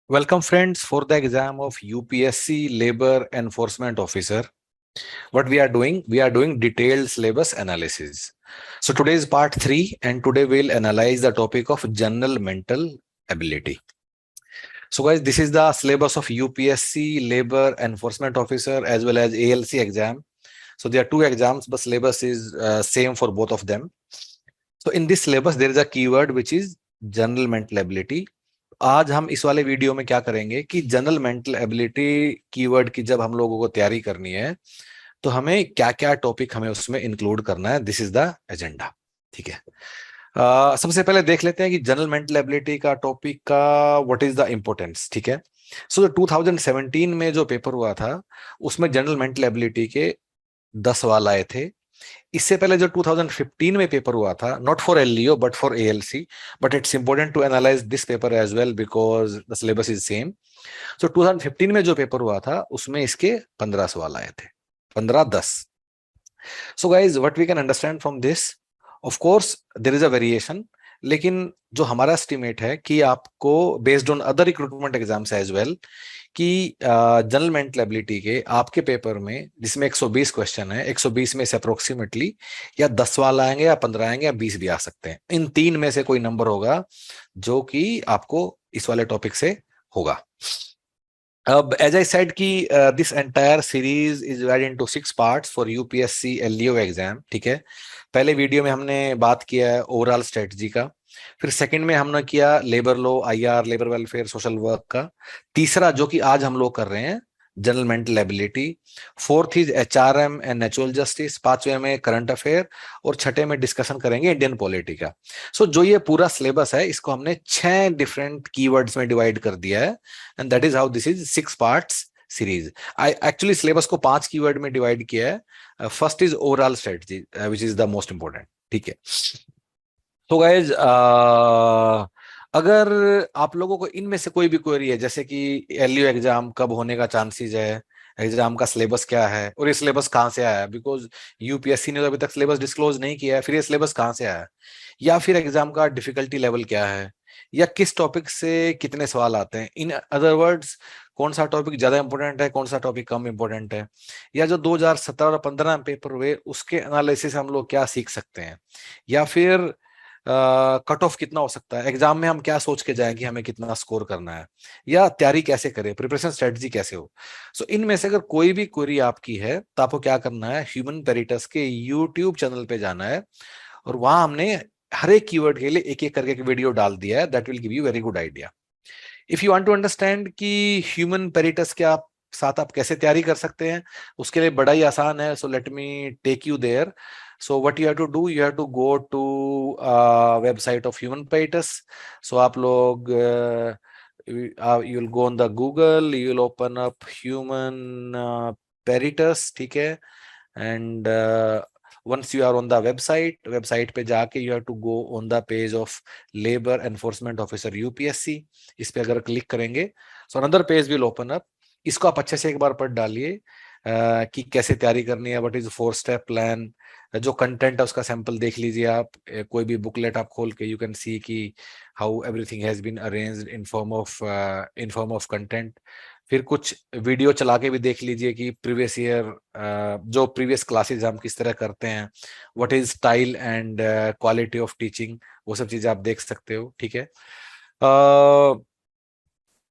Welcome, friends, for the exam of UPSC Labor Enforcement Officer. What we are doing? We are doing detailed syllabus analysis. So today is part 3, and today we'll analyze the topic of general mental ability. So guys, this is the syllabus of UPSC Labor Enforcement Officer as well as ALC exam. So there are two exams, but syllabus is same for both of them. So in this syllabus, there is a keyword which is general mental ability. आज हम इस वाले video में क्या करेंगे कि general mental ability keyword की जब हम लोगों को तैयारी करनी है तो हमें क्या क्या टॉपिक हमें उसमें इंक्लूड करना है। This is the agenda. ठीक है। सबसे पहले देख लेते हैं कि जनरल मेंटल एबिलिटी का टॉपिक का व्हाट इज द इम्पोर्टेंस। ठीक है। सो 2017 में जो पेपर हुआ था उसमें जनरल मेंटल एबिलिटी के 10 सवाल आए थे। इससे पहले जो 2015 में पेपर हुआ था, not for LEO but for ALC, but it's important to analyze this paper as well because the syllabus is same. So 2015 में जो पेपर हुआ था उसमें इसके 15 सवाल आए थे, 15-10। So guys what we can understand from this, of course there is a variation, लेकिन जो हमारा एस्टिमेट है कि आपको based on other recruitment exams as well कि जनरल मेंटल एबिलिटी के आपके पेपर में जिसमें 120 क्वेश्चन है, 120 में से अप्रोक्सीमेटली या 10 सवाल आएंगे या 15 आएंगे या 20 भी आ सकते हैं। इन तीन में से कोई नंबर होगा जो कि आपको इस वाले टॉपिक से होगा। अब एज आई सेड कि this entire series is divided into 6 parts for UPSC LDO exam. ठीक है। पहले वीडियो में हमने बात किया है ओवरऑल स्ट्रेटजी का, फिर सेकंड में हमने किया labour law, IR, labour welfare, social work का, तीसरा जो कि आज हम लोग कर रहे हैं general mental ability, fourth is HRM and natural justice, पांचवे में करंट अफेयर और छठे में डिस्कशन करेंगे इंडियन पॉलिटी का। सो जो ये पूरा सिलेबस है इसको हमने 6 डिफरेंट कीवर्ड्स में डिवाइड कर दिया है and that is how this is 6 parts series. I actually syllabus को 5 कीवर्ड में डिवाइड किया है। First is overall strategy which is the most important. ठीक है। तो गाइज अगर आप लोगों को इनमें से कोई भी क्वेरी है, जैसे कि एलयू एग्जाम कब होने का चांसेस है, एग्जाम का सिलेबस क्या है और ये सिलेबस कहाँ से आया है, बिकॉज यूपीएससी ने तो अभी तक सिलेबस डिस्क्लोज नहीं किया है, फिर ये सिलेबस कहाँ से आया है, या फिर एग्जाम का डिफिकल्टी लेवल क्या है, या किस टॉपिक से कितने सवाल आते हैं, इन अदर वर्ड्स कौन सा टॉपिक ज्यादा इंपॉर्टेंट है, कौन सा टॉपिक कम इंपॉर्टेंट है, या जो 2017 और 15 में पेपर हुए उसके एनालिसिस हम लोग क्या सीख सकते हैं, या फिर कट ऑफ कितना हो सकता है, एग्जाम में हम क्या सोच के जाएं कि हमें कितना स्कोर करना है, या तैयारी कैसे करें, प्रिपरेशन स्ट्रेटजी कैसे हो। सो इनमें से अगर कोई भी क्वेरी आपकी है तो आपको क्या करना है, ह्यूमन पेरिटस के यूट्यूब चैनल पे जाना है और वहां हमने हर एक कीवर्ड के लिए एक एक करके एक वीडियो डाल दिया है। That will give you very good idea if you want to understand कि ह्यूमन पेरिटस के आप साथ आप कैसे तैयारी कर सकते हैं। उसके लिए बड़ा ही आसान है। So let me take you there. So what you have to do, you have to go to website of human peritus. So आप लोग you will go on the Google, you will open up human peritus, ठीक है, and once you are on the website पे जाके you have to go on the page of labor enforcement officer UPSC। इस पे अगर click करेंगे so another page will open up। इसको आप अच्छे से एक बार पढ़ डालिए कि कैसे तैयारी करनी है, व्हाट इज 4 स्टेप प्लान, जो कंटेंट है उसका सैंपल देख लीजिए आप। कोई भी बुकलेट आप खोल के यू कैन सी कि how everything has been arranged in form of content. फिर कुछ वीडियो चला के भी देख लीजिए कि प्रीवियस ईयर जो प्रीवियस क्लासेस हम किस तरह करते हैं, what is style and quality of teaching, वो सब चीजें आप देख सकते हो। ठीक है।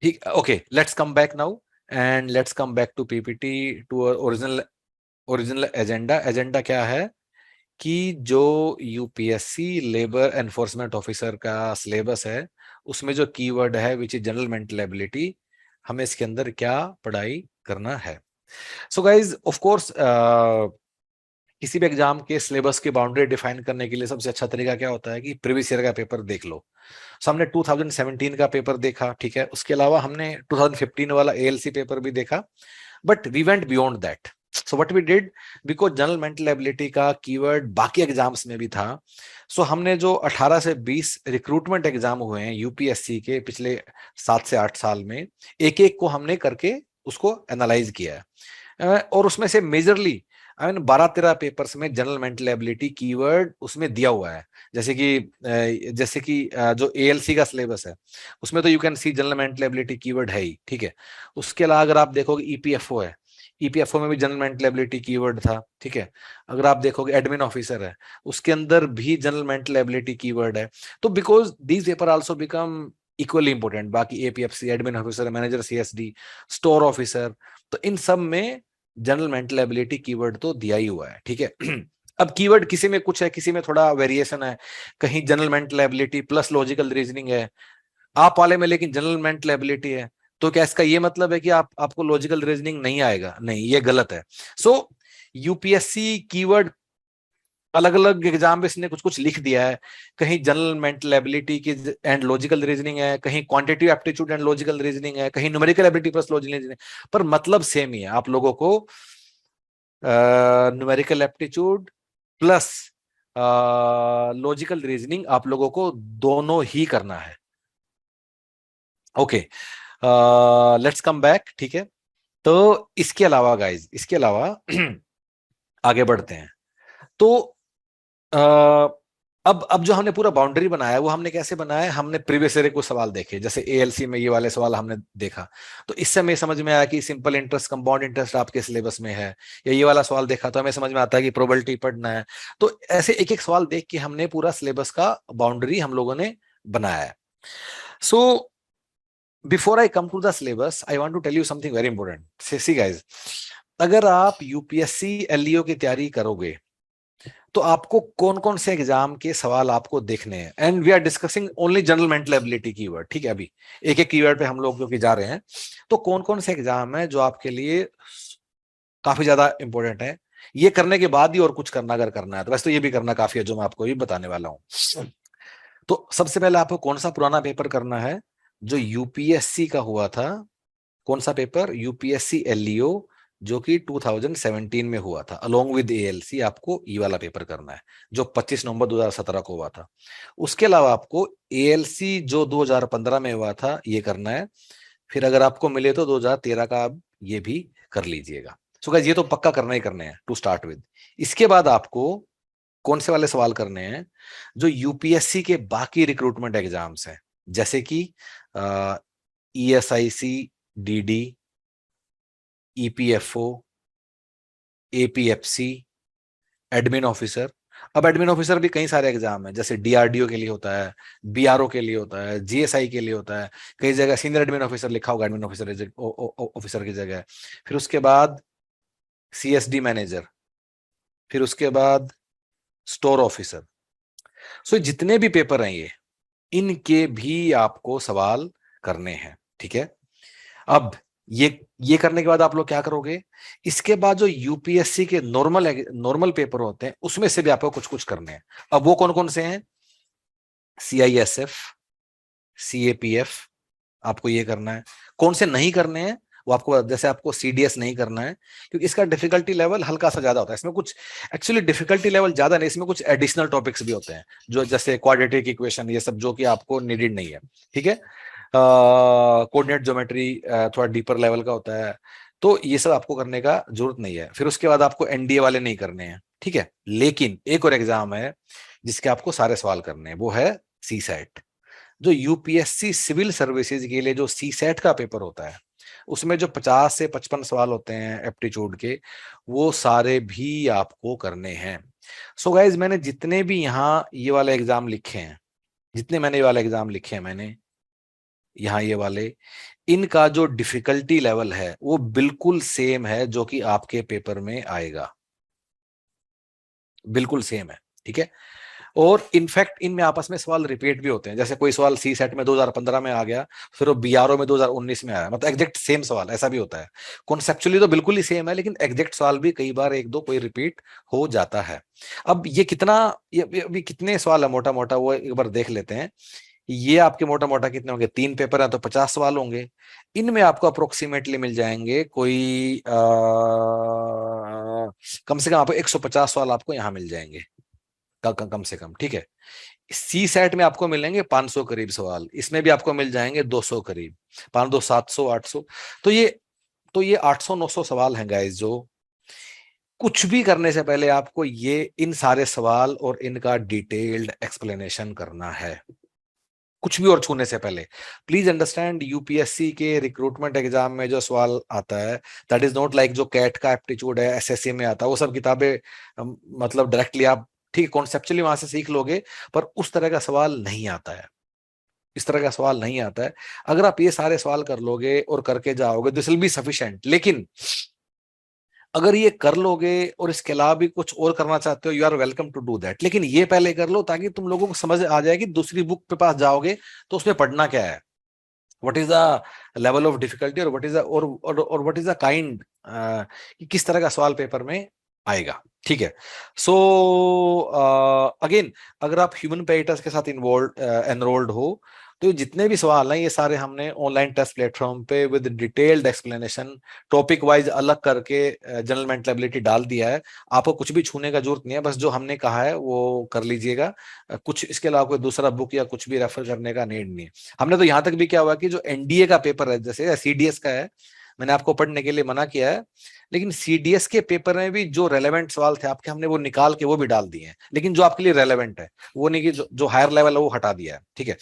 ठीक, okay, let's come back now and let's come back to PPT, to original agenda. Agenda क्या है कि जो यूपीएससी लेबर एनफोर्समेंट ऑफिसर का सिलेबस है उसमें जो कीवर्ड है which is general mental ability, हमें इसके अंदर क्या पढ़ाई करना है। सो गाइज ऑफ कोर्स किसी भी एग्जाम के सिलेबस की बाउंड्री डिफाइन करने के लिए सबसे अच्छा तरीका क्या होता है कि प्रीवियस ईयर का पेपर देख लो। सो हमने 2017 का पेपर देखा, ठीक है, उसके अलावा हमने 2015 वाला एएलसी पेपर भी देखा, but we went beyond that. So what we did, because general mental ability का कीवर्ड बाकी एग्जाम्स में भी था, सो हमने जो 18 से 20 रिक्रूटमेंट एग्जाम हुए हैं यूपीएससी के पिछले 7 से 8 साल में, एक एक को हमने करके उसको एनालाइज किया है। और उसमें से मेजरली आई मीन 12-13 पेपर्स में जनरल मेंटल एबिलिटी कीवर्ड उसमें दिया हुआ है। जैसे कि जो एएलसी का सिलेबस है उसमें तो you can C general mental ability keyword है ही, ठीक है। उसके अलावा अगर आप देखोगे ईपीएफओ है, ईपीएफओ में भी जनरल मेंटल एबिलिटी कीवर्ड था, ठीक है। अगर आप देखोगे एडमिन ऑफिसर है, उसके अंदर भी जनरल मेंटल एबिलिटी कीवर्ड है। तो because these paper also become equally important, बाकी APFC, admin officer, manager CSD, store officer, तो इन सब में जनरल मेंटल एबिलिटी कीवर्ड तो दिया ही हुआ है, ठीक है। अब कीवर्ड किसी में कुछ है, किसी में थोड़ा वेरिएशन है, कहीं general mental ability plus logical reasoning है आप वाले में, लेकिन जनरल मेंटल एबिलिटी है। तो क्या इसका ये मतलब है कि आपको लॉजिकल रीजनिंग नहीं आएगा? नहीं, ये गलत है। सो यूपीएससी कीवर्ड अलग अलग एग्जाम में इसने कुछ कुछ लिख दिया है, कहीं जनरल मेंटल एबिलिटी की एंड लॉजिकल रीजनिंग है, कहीं quantitative aptitude and logical reasoning है, कहीं numerical ability plus logical reasoning, पर मतलब सेम ही है। आप लोगों को numerical aptitude plus logical reasoning आप लोगों को दोनों ही करना है। ओके, लेट्स कम बैक, ठीक है। तो इसके अलावा गाइज, इसके अलावा आगे बढ़ते हैं। तो अ, अब जो हमने पूरा बाउंड्री बनाया है वो हमने कैसे बनाया है? हमने प्रीवियस ईयर कुछ सवाल देखे, जैसे एएलसी में ये वाले सवाल हमने देखा, तो इससे हमें समझ में आया कि सिंपल इंटरेस्ट, कंपाउंड इंटरेस्ट आपके सिलेबस में है, या ये वाला सवाल देखा तो हमें समझ में आता है कि प्रोबेबिलिटी पढ़ना है। तो ऐसे एक एक सवाल देख के हमने पूरा सिलेबस का बाउंड्री हम लोगों ने बनाया है। So before I come to the syllabus I want to tell you something very important. See guys, अगर आप यूपीएससी एलईओ की तैयारी करोगे तो आपको कौन कौन से एग्जाम के सवाल आपको देखने हैं, and we are discussing only general mental ability keyword, ठीक है। अभी एक एक कीवर्ड पे हम लोग क्योंकि जा रहे हैं, तो कौन कौन से एग्जाम है जो आपके लिए काफी ज्यादा इंपॉर्टेंट है, ये करने के बाद ही और कुछ करना अगर करना है तो वैसे तो ये भी करना काफी है जो मैं आपको भी बताने वाला हूं। तो सबसे पहले आपको कौन सा पुराना पेपर करना है जो यूपीएससी का हुआ था? कौन सा पेपर? यूपीएससी एलईओ, जो कि 2017 में हुआ था अलोंग विद एएलसी। आपको ई वाला पेपर करना है जो 25 नवंबर 2017 को हुआ था। उसके अलावा आपको एएलसी जो 2015 में हुआ था ये करना है। फिर अगर आपको मिले तो 2013 का आप ये भी कर लीजिएगा। सो गाइस, ये तो पक्का करना ही करने हैं टू स्टार्ट विद। इसके बाद आपको कौन से वाले सवाल करने हैं जो यूपीएससी के बाकी रिक्रूटमेंट एग्जाम्स हैं, जैसे कि ESIC, DD, EPFO, APFC, admin officer. अब एडमिन ऑफिसर भी कई सारे एग्जाम है, जैसे डीआरडीओ के लिए होता है, बीआरओ के लिए होता है, जीएसआई के लिए होता है, कई जगह सीनियर एडमिन ऑफिसर लिखा होगा एडमिन ऑफिसर ऑफिसर की जगह। फिर उसके बाद सीएसडी मैनेजर, फिर उसके बाद स्टोर ऑफिसर। सो जितने भी पेपर हैं ये, इनके भी आपको सवाल करने हैं, ठीक है। अब ये करने के बाद आप लोग क्या करोगे? इसके बाद जो यूपीएससी के नॉर्मल नॉर्मल पेपर होते हैं उसमें से भी आपको कुछ कुछ करने हैं। अब वो कौन कौन से हैं? सीआईएसएफ, सीएपीएफ, आपको ये करना है। कौन से नहीं करने हैं वो आपको, जैसे आपको सीडीएस नहीं करना है क्योंकि इसका डिफिकल्टी लेवल हल्का सा ज्यादा होता है। इसमें कुछ एक्चुअली डिफिकल्टी लेवल ज्यादा नहीं, इसमें कुछ एडिशनल टॉपिक्स भी होते हैं जो जैसे क्वाड्रेटिक इक्वेशन, ये सब जो कि आपको नीडेड नहीं है, ठीक है। कोऑर्डिनेट ज्योमेट्री थोड़ा डीपर लेवल का होता है, तो ये सब आपको करने का जरूरत नहीं है। फिर उसके बाद आपको एनडीए वाले नहीं करने हैं, ठीक है। लेकिन एक और एग्जाम है जिसके आपको सारे सवाल करने हैं, वो है सी सेट। जो यूपीएससी सिविल सर्विसेज के लिए जो सी सेट का पेपर होता है उसमें जो 50 से 55 सवाल होते हैं एप्टीट्यूड के, वो सारे भी आपको करने हैं। सो गाइज, मैंने जितने भी यहाँ ये वाले एग्जाम लिखे हैं, जितने मैंने ये वाले एग्जाम लिखे हैं मैंने यहाँ ये वाले, इनका जो डिफिकल्टी लेवल है वो बिल्कुल सेम है जो कि आपके पेपर में आएगा, बिल्कुल सेम है, ठीक है। और इनफैक्ट इनमें आपस में सवाल रिपीट भी होते हैं, जैसे कोई सवाल सी सेट में 2015 में आ गया, फिर वो बीआरओ में 2019 में आया, मतलब एग्जैक्ट सेम सवाल, ऐसा भी होता है। कॉन्सेप्चुअली तो बिल्कुल ही सेम है, लेकिन एग्जैक्ट सवाल भी कई बार एक दो कोई रिपीट हो जाता है। अब ये कितना, ये अभी कितने सवाल है मोटा मोटा वो एक बार देख लेते हैं। ये आपके मोटा मोटा कितने होंगे? 3 पेपर है तो 50 सवाल होंगे। इनमें आपको अप्रोक्सीमेटली मिल जाएंगे कोई कम से कम आपको 150 सवाल आपको यहाँ मिल जाएंगे, कम से कम, ठीक है। सी सेट में आपको मिलेंगे 500 करीब सवाल, इसमें भी आपको मिल जाएंगे 200 करीब, 5 2 700 800। तो ये 800 900 सवाल हैं गाइस, जो कुछ भी करने से पहले आपको ये इन सारे सवाल और इनका डिटेल्ड एक्सप्लेनेशन करना है, कुछ भी और छूने से पहले। प्लीज अंडरस्टैंड, यूपीएससी के रिक्रूटमेंट एग्जाम में जो सवाल आता है दैट इज नॉट लाइक जो कैट का एप्टीट्यूड है, एसएससी में आता है, वो सब किताबें मतलब डायरेक्टली आप ठीक कॉन्सेप्चुअली वहां से सीख लोगे, पर उस तरह का सवाल नहीं आता है, इस तरह का सवाल नहीं आता है। अगर आप ये सारे सवाल कर लोगे और करके जाओगे दिस विल बी सफिशिएंट। लेकिन अगर ये कर लोगे और इसके अलावा भी कुछ और करना चाहते हो, you are welcome to do that, लेकिन ये पहले कर लो ताकि तुम लोगों को समझ आ जाए कि दूसरी बुक पे पास जाओगे तो उसमें पढ़ना क्या है, what is the level of difficulty, और व्हाट इज द और व्हाट इज द काइंड, कि किस तरह का सवाल पेपर में आएगा। ठीक है। सो अगेन, अगर आप ह्यूमन पेरिटस के साथ इन्वॉल्व एनरोल्ड हो तो जितने भी सवाल हैं ये सारे हमने ऑनलाइन टेस्ट प्लेटफॉर्म पे with detailed explanation topic wise अलग करके जनरल मेंटल एबिलिटी डाल दिया है। आपको कुछ भी छूने का जरूरत नहीं है, बस जो हमने कहा है वो कर लीजिएगा। कुछ इसके अलावा कोई दूसरा बुक या कुछ भी रेफर करने का नीड नहीं है। हमने तो यहाँ तक भी क्या हुआ कि जो एनडीए का पेपर है जैसे सीडीएस का है, मैंने आपको पढ़ने के लिए मना किया है, लेकिन सीडीएस के पेपर में भी जो रेलेवेंट सवाल थे आपके हमने वो निकाल के वो भी डाल दिए हैं, लेकिन जो आपके लिए रेलेवेंट है वो नहीं कि जो हायर लेवल है वो हटा दिया है। ठीक है।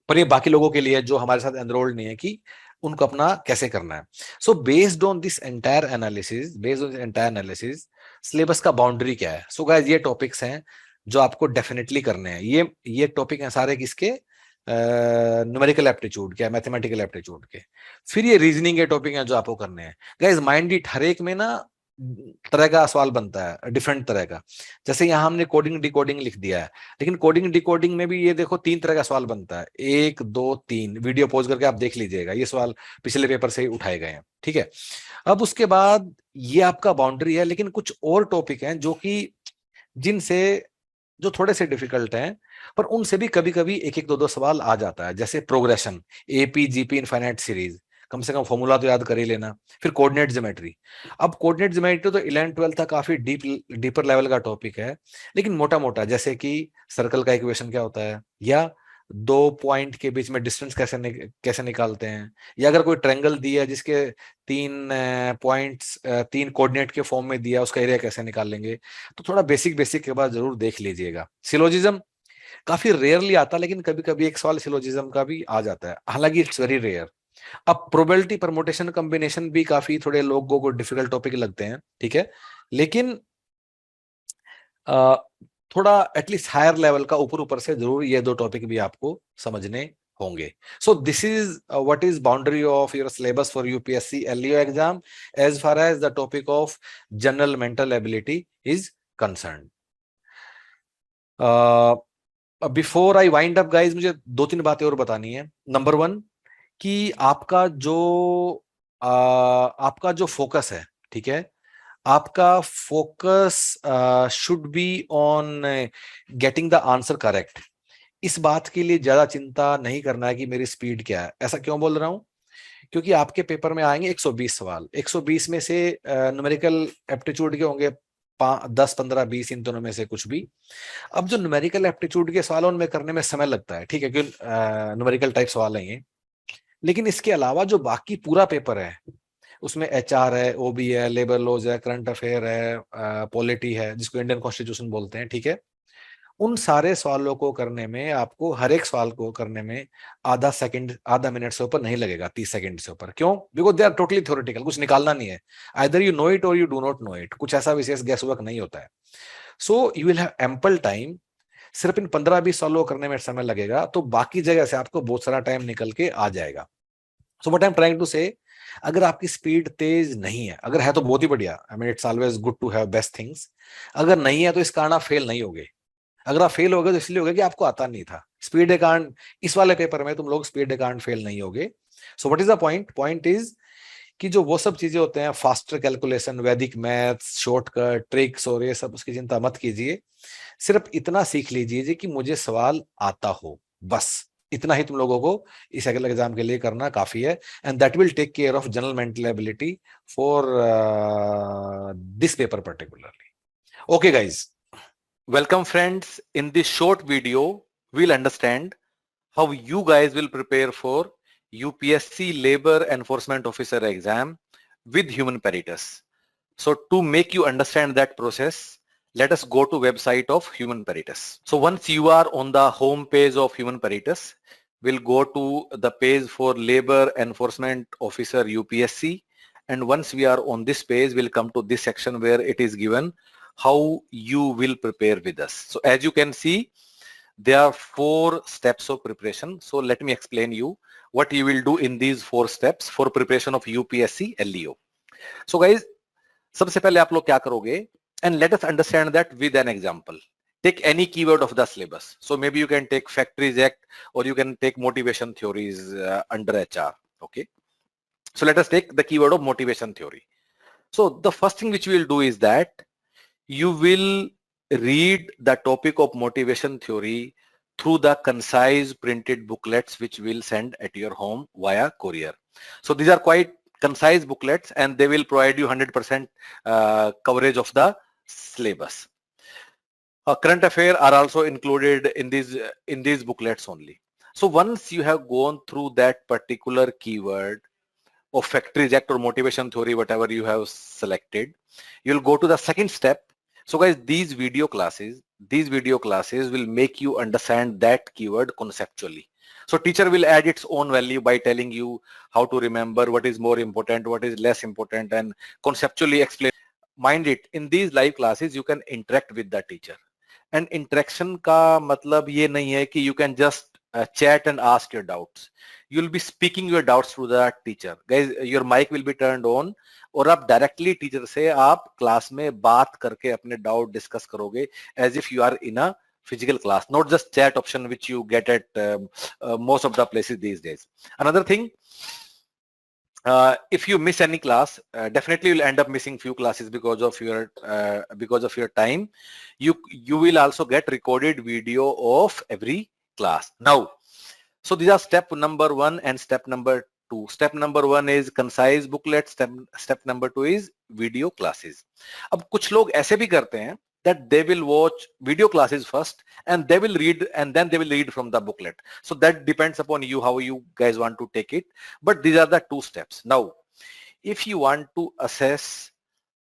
पर ये बाकी लोगों के लिए जो हमारे साथ एनरोल्ड नहीं है कि उनको अपना कैसे करना है। So based on this entire analysis syllabus का बाउंड्री क्या है। सो गाइस ये टॉपिक्स हैं जो आपको डेफिनेटली करने हैं। ये टॉपिक हैं सारे किसके, न्यूमेरिकल एप्टीट्यूड के, मैथमेटिकल एप्टीट्यूड के। फिर ये रीजनिंग के टॉपिक हैं जो आपको करने हैं। गाइस माइंड इट, हर एक में ना तरह का सवाल बनता है, डिफरेंट तरह का। जैसे यहाँ हमने कोडिंग डिकोडिंग लिख दिया है, लेकिन कोडिंग डिकोडिंग में भी ये देखो 3 तरह का सवाल बनता है, 1 2 3। वीडियो पॉज करके आप देख लीजिएगा, ये सवाल पिछले पेपर से ही उठाए गए हैं। ठीक है। अब उसके बाद ये आपका बाउंड्री है, लेकिन कुछ और टॉपिक हैं जो कि जिनसे जो थोड़े से डिफिकल्ट हैं, पर उनसे भी कभी कभी एक एक दो दो सवाल आ जाता है। जैसे progression, AP GP infinite series, कम से कम फॉर्मूला तो याद कर ही लेना। फिर कोऑर्डिनेट ज्योमेट्री। अब कोऑर्डिनेट ज्योमेट्री तो 11th 12th तक काफी डीपर लेवल का टॉपिक है, लेकिन मोटा मोटा जैसे कि सर्कल का इक्वेशन क्या होता है, या 2 पॉइंट के बीच में डिस्टेंस कैसे निकालते हैं, या अगर कोई ट्रायंगल दिया है जिसके 3 पॉइंट्स 3 कोऑर्डिनेट के फॉर्म में दिया, उसका एरिया कैसे निकाल लेंगे। तो थोड़ा बेसिक बेसिक के बाद जरूर देख लीजिएगा। सिलोजिज्म काफी रेयरली आता, लेकिन कभी कभी एक सवाल सिलोजिज्म का भी आ जाता है, हालांकि इट्स वेरी रेयर। अब प्रोबेबिलिटी परमुटेशन कॉम्बिनेशन भी काफी थोड़े लोगों को डिफिकल्ट टॉपिक लगते हैं। ठीक है। लेकिन थोड़ा एटलीस्ट हायर लेवल का ऊपर ऊपर से जरूर ये 2 टॉपिक भी आपको समझने होंगे। So this is what is boundary of your syllabus for UPSC LEO exam as far as the topic of general mental ability is concern. Before I wind up guys, मुझे 2 3 बातें और बतानी है। नंबर 1 कि आपका जो फोकस है, ठीक है, आपका focus should be on getting the answer correct. इस बात के लिए ज्यादा चिंता नहीं करना है कि मेरी स्पीड क्या है। ऐसा क्यों बोल रहा हूं, क्योंकि आपके पेपर में आएंगे 120 सवाल, 120 में से न्यूमेरिकल एप्टीट्यूड के होंगे 10 15 20, इन दोनों में से कुछ भी। अब जो न्यूमेरिकल एप्टीट्यूड के सवाल उनमें करने में समय लगता है, ठीक है, क्योंकि न्यूमेरिकल टाइप सवाल है ये। लेकिन इसके अलावा जो बाकी पूरा पेपर है उसमें एचआर है, ओबी है, लेबर लॉज है, करंट अफेयर है, पॉलिटी है जिसको इंडियन कॉन्स्टिट्यूशन बोलते हैं। ठीक है। उन सारे सवालों को करने में आपको, हर एक सवाल को करने में आधा सेकंड, आधा मिनट से ऊपर नहीं लगेगा, 30 सेकंड से ऊपर। क्यों? Because they are totally theoretical, कुछ निकालना नहीं है। Either you know it or you do not know it, कुछ ऐसा विशेष गैस वर्क नहीं होता है। So you will have ample time. सिर्फ इन 15-20 सवालों को करने में समय लगेगा, तो बाकी जगह से आपको बहुत सारा टाइम निकल के आ जाएगा। So what I am trying to say, अगर आपकी स्पीड तेज नहीं है, अगर है तो बहुत ही बढ़िया, I mean it's always good to have best things. अगर नहीं है तो इस कारण आप फेल नहीं होगे। अगर आप फेल होगे तो इसलिए होगा कि आपको आता नहीं था। स्पीड के कारण इस वाले पेपर में तुम लोग स्पीड के कारण फेल नहीं होगे। So what is the point? Point is कि जो वो सब चीजें होते हैं, फास्टर कैलकुलेशन, वैदिक मैथ्स, शॉर्टकट, ट्रिक्स और ये सब, उसकी चिंता मत कीजिए। सिर्फ इतना सीख लीजिए कि मुझे सवाल आता हो, बस इतना ही तुम लोगों को इस अगले एग्जाम के लिए करना काफी है। And that will take care of general mental ability for this paper particularly. Okay, guys. Welcome, friends. In this short video, we'll understand how you guys will prepare for UPSC Labor Enforcement Officer exam with Human Peritus. So to make you understand that process, let us go to website of Human Peritus. So once you are on the home page of Human Peritus, we'll go to the page for Labor Enforcement Officer UPSC. And once we are on this page, we'll come to this section where it is given how you will prepare with us. So as you can see, there are 4 steps of preparation. So let me explain you what you will do in these 4 steps for preparation of UPSC LEO. So guys, सबसे पहले आप लोग क्या करोगे, and let us understand that with an example. Take any keyword of the syllabus. So maybe you can take Factories Act or you can take motivation theories under HR. Okay. So let us take the keyword of motivation theory. So the first thing which we will do is that you will read the topic of motivation theory through the concise printed booklets which we'll send at your home via courier. So these are quite concise booklets and they will provide you 100% coverage of the syllabus. Current affairs are also included in these booklets only. So once you have gone through that particular keyword of Factories Act or motivation theory, whatever you have selected, you'll go to the second step. So guys, these video classes will make you understand that keyword conceptually. So teacher will add its own value by telling you how to remember what is more important, what is less important, and conceptually explain. Mind it, in these live classes, you can interact with the teacher. And interaction का मतलब ये नहीं है कि you can just chat and ask your doubts. You'll be speaking your doubts to the teacher. Guys, your mic will be turned on और आप directly teacher से आप class में बात करके अपने doubt discuss करोगे as if you are in a physical class, not just chat option which you get at most of the places these days. Another thing, if you miss any class, definitely you'll end up missing few classes because of your time. You will also get recorded video of every class. Now, so these are step number 1 and step number 2. Step number 1 is concise booklet. Step number 2 is video classes. अब कुछ लोग ऐसे भी करते हैं that they will watch video classes first and they will read and then they will read from the booklet. So that depends upon you how you guys want to take it. But these are the 2 steps. Now, if you want to assess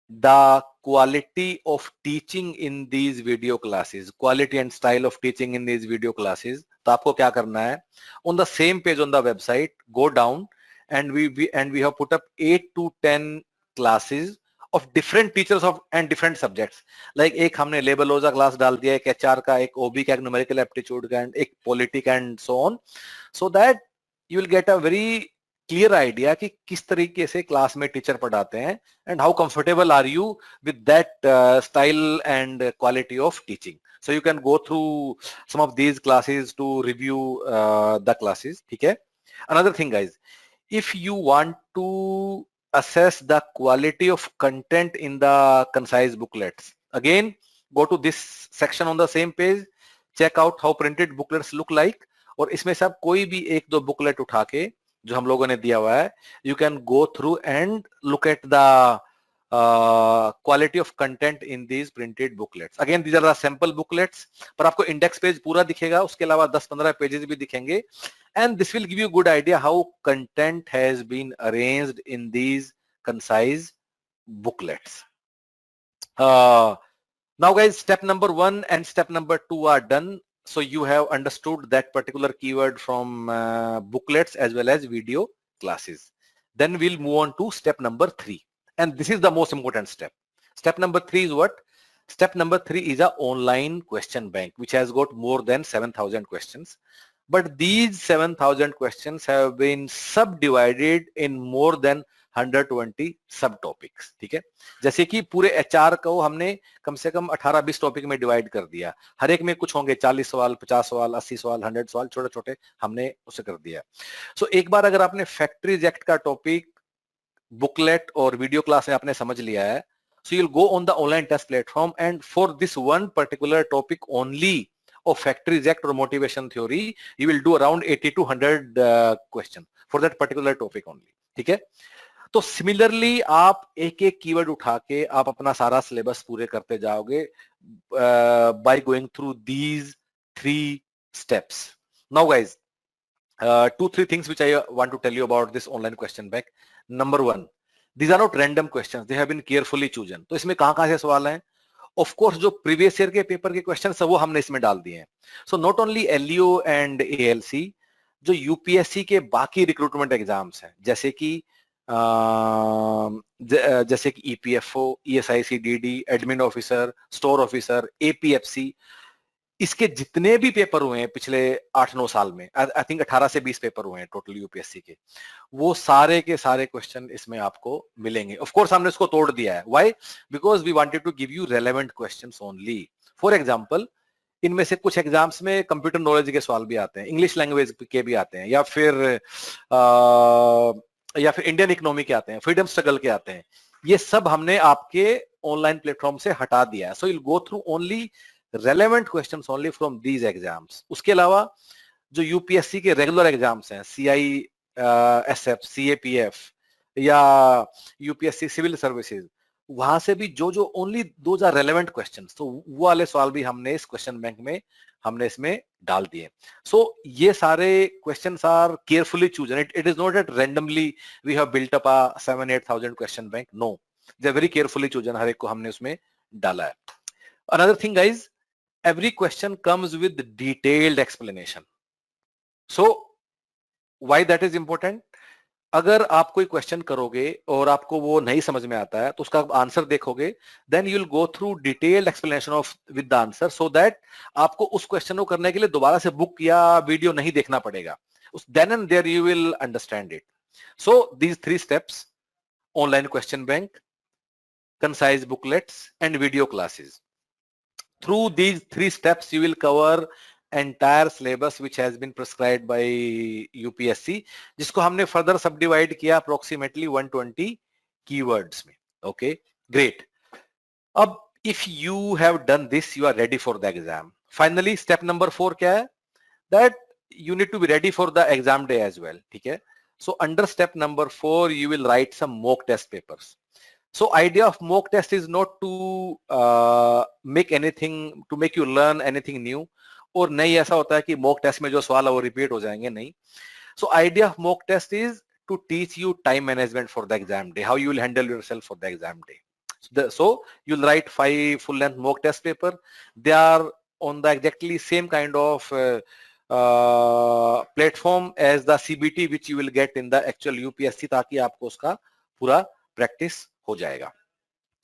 the quality of teaching in these video classes, quality and style of teaching in these video classes, तो आपको क्या करना है? On the same page on the website, go down and we have put up 8 to 10 classes of different teachers of and different subjects. Like एक हमने लेबलोजा class डाल दिया, एक HR का, एक OB का, एक numerical aptitude का, and एक politic and so on, so that you will get a very clear idea कि किस तरीके से क्लास में टीचर पढ़ाते हैं and how comfortable are you with that style and quality of teaching. So you can go through some of these classes to review the classes. ठीक है? Another thing, guys, if you want to assess the quality of content in the concise booklets, again go to this section on the same page, check out how printed booklets look like, और इसमें से आप कोई भी एक दो booklet उठा के जो हम लोगों ने दिया हुआ है, you can go through and look at the quality of content in these printed booklets. Again, these are the sample booklets, पर आपको index page पूरा दिखेगा, उसके अलावा 10-15 pages भी दिखेंगे, and this will give you a good idea how content has been arranged in these concise booklets. Now guys, step number 1 and step number 2 are done. So you have understood that particular keyword from booklets as well as video classes. Then we'll move on to step number 3. And this is the most important step. Step number 3 is what? Step number 3 is a online question bank, which has got more than 7,000 questions. But these 7,000 questions have been subdivided in more than 120 सब topics. ठीक है, जैसे कि पूरे HR को हमने कम से कम 18-20 topic में डिवाइड कर दिया. हर एक में कुछ होंगे 40 सवाल, 50 सवाल, 80 सवाल, 100 सवाल, छोटे छोटे हमने उसे कर दिया. सो एक बार अगर आपने फैक्ट्रीज एक्ट का टॉपिक बुकलेट और वीडियो क्लास में आपने समझ लिया है, so you'll go on the online test platform and for this one particular topic only of Factories Act or motivation theory, you will do around 80 to 100 question for that particular topic only. ठीक है, तो similarly आप एक एक keyword उठा के आप अपना सारा सिलेबस पूरे करते जाओगे by going through these 3 steps. Now guys, 2-3 things which I want to tell you about this online question bank. Number 1, These are not random questions, they have been carefully chosen. तो इसमें कहां से सवाल हैं? Of course जो previous year के paper के question है वो हमने इसमें डाल दिए हैं. So not only LEO and ALC, जो यूपीएससी के बाकी रिक्रूटमेंट एग्जाम्स हैं जैसे कि EPFO, ESIC DD, admin officer, store officer, APFC, इसके जितने भी पेपर हुए हैं पिछले 8-9 साल में, आई थिंक 18 से 20 पेपर हुए हैं टोटल यूपीएससी के, वो सारे के सारे क्वेश्चन इसमें आपको मिलेंगे. ऑफ कोर्स हमने इसको तोड़ दिया है. Why? Because we wanted to give you relevant questions only. For example, इनमें से कुछ एग्जाम्स में कंप्यूटर नॉलेज के सवाल भी आते हैं, इंग्लिश लैंग्वेज के भी आते हैं, या फिर इंडियन इकोनॉमी के आते हैं, फ्रीडम स्ट्रगल के आते हैं. ये सब हमने आपके ऑनलाइन प्लेटफॉर्म से हटा दिया है. So you will go through only relevant questions only from these exams. उसके अलावा जो यूपीएससी के रेगुलर एग्जाम्स हैं, सीआईएसएफ, सीएपीएफ या यूपीएससी सिविल सर्विसेज, वहां से भी जो only those are relevant questions, तो वो वाले सवाल भी हमने इस क्वेश्चन बैंक में हमने इसमें डाल दिए. सो ये सारे questions are carefully chosen. It is not that randomly we have built up a 7,000-8,000 question bank. No, they are very carefully chosen. हर एक को हमने उसमें डाला है. Another thing, guys, every question comes with detailed explanation. So why that is important? अगर आप कोई क्वेश्चन करोगे और आपको वो नहीं समझ में आता है तो उसका आंसर देखोगे, then you will go through detailed explanation of with the answer, so that आपको उस क्वेश्चन को करने के लिए दोबारा से बुक या वीडियो नहीं देखना पड़ेगा. Then and there you will understand it. So these 3 steps: online question bank, concise booklets, and video classes. Through these 3 steps, you will cover entire syllabus which has been prescribed by UPSC, जिसको हमने further subdivide किया approximately 120 keywords में. Okay, great. अब if you have done this, you are ready for the exam. Finally, step number 4 क्या है? That you need to be ready for the exam day as well. ठीक है? So under step number 4, you will write some mock test papers. So idea of mock test is not to make you learn anything new, और नहीं ऐसा होता है कि mock test में जो सवाल है वो repeat हो जाएंगे, नहीं. So idea of mock test is to teach you time management for the exam day, how you will handle yourself for the exam day. So you'll write 5 full-length mock test paper. They are on the exactly same kind of platform as the CBT which you will get in the actual UPSC, ताकि आपको उसका पूरा practice हो जाएगा.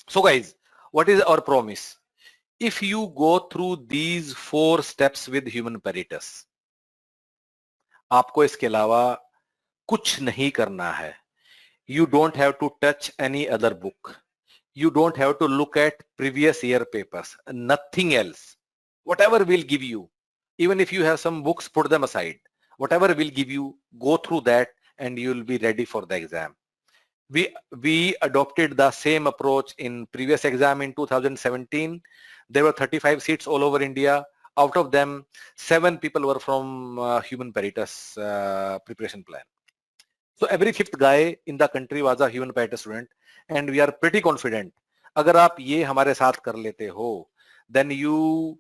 So guys, what is our promise? If you go through these 4 steps with human peritus, आपको इसके अलावा कुछ नहीं करना है. You don't have to touch any other book. You don't have to look at previous year papers. Nothing else. Whatever will give you, even if you have some books, put them aside. Whatever will give you, go through that and you will be ready for the exam. We adopted the same approach in previous exam in 2017. There were 35 seats all over India. Out of them, 7 people were from human peritus preparation plan. So every 5th guy in the country was a human peritus student, and we are pretty confident. अगर आप ये हमारे साथ कर लेते हो, then you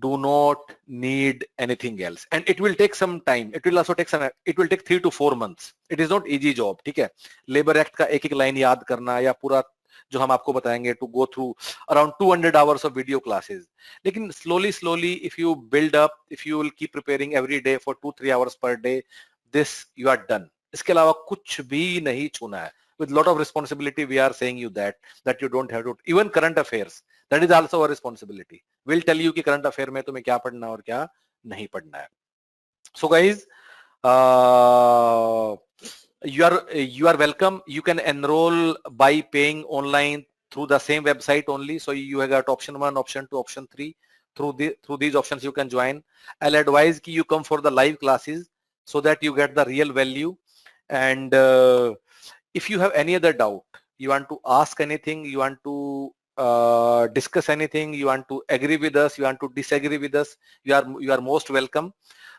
do not need anything else, and it will take some time. It will take 3 to 4 months. It is not easy job. ठीक है? Labor Act का एक लाइन याद करना या पूरा जो हम आपको बताएंगे, to go through around 200 hours of video classes. लेकिन slowly if you build up, if you will keep preparing every day for 2-3 hours per day, this you are done. इसके अलावा कुछ भी नहीं छूना है. With lot of responsibility, we are saying you that you don't have to, even current affairs, that is also a responsibility. We'll tell you कि current affair में तुम्हें क्या पढ़ना और क्या नहीं पढ़ना है. So guys, you are welcome. You can enroll by paying online through the same website only. So you have got option 1, option 2, option 3. Through these options you can join. I'll advise कि you come for the live classes so that you get the real value. And if you have any other doubt, you want to ask anything, you want to discuss anything, you want to agree with us, you want to disagree with us, you are most welcome.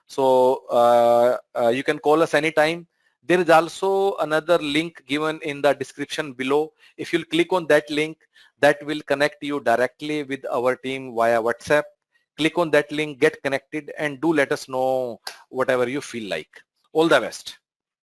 So you can call us anytime. There is also another link given in the description below. If you'll click on that link, that will connect you directly with our team via WhatsApp. Click on that link, get connected, and do let us know whatever you feel like. All the best.